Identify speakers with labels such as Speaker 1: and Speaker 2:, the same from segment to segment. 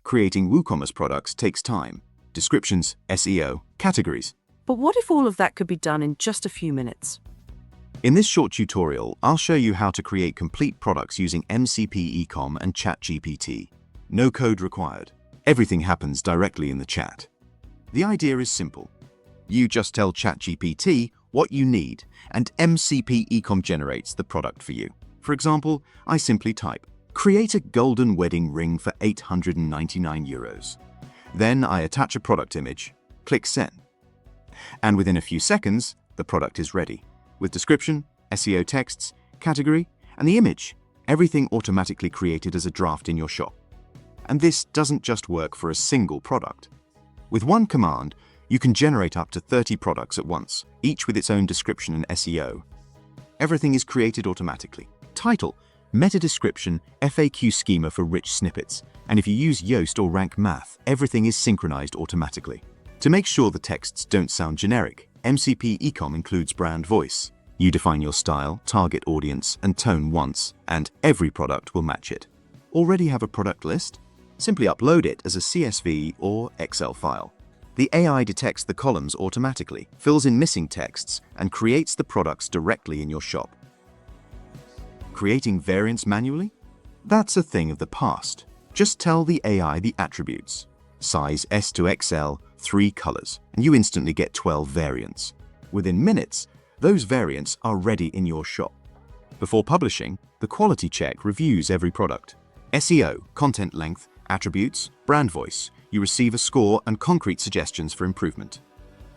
Speaker 1: Creating WooCommerce products takes time. Descriptions, SEO, categories.
Speaker 2: But what if all of that could be done in just a few minutes?
Speaker 1: In this short tutorial, I'll show you how to create complete products using MCP ECOM and ChatGPT. No code required. Everything happens directly in the chat. The idea is simple. You just tell ChatGPT what you need, and MCP ECOM generates the product for you. For example, I simply type, "Create a golden wedding ring for €899. Then I attach a product image, click Send. And within a few seconds, the product is ready, with description, SEO texts, category, and the image, everything automatically created as a draft in your shop. And this doesn't just work for a single product. With one command, you can generate up to 30 products at once, each with its own description and SEO. Everything is created automatically. Title, meta description, FAQ schema for rich snippets, and if you use Yoast or Rank Math, everything is synchronized automatically. To make sure the texts don't sound generic, MCP ECOM includes brand voice. You define your style, target audience, and tone once, and every product will match it. Already have a product list? Simply upload it as a CSV or Excel file. The AI detects the columns automatically, fills in missing texts, and creates the products directly in your shop. Creating variants manually? That's a thing of the past. Just tell the AI the attributes. Size S to XL, 3 colors, and you instantly get 12 variants. Within minutes, those variants are ready in your shop. Before publishing, the quality check reviews every product. SEO, content length, attributes, brand voice. You receive a score and concrete suggestions for improvement.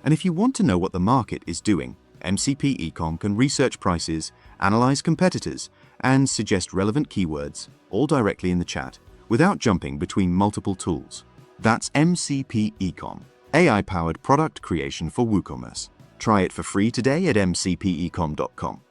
Speaker 1: And if you want to know what the market is doing, MCP ECOM can research prices, analyze competitors, and suggest relevant keywords, all directly in the chat, without jumping between multiple tools. That's MCP ECOM, AI-powered product creation for WooCommerce. Try it for free today at mcpecom.com.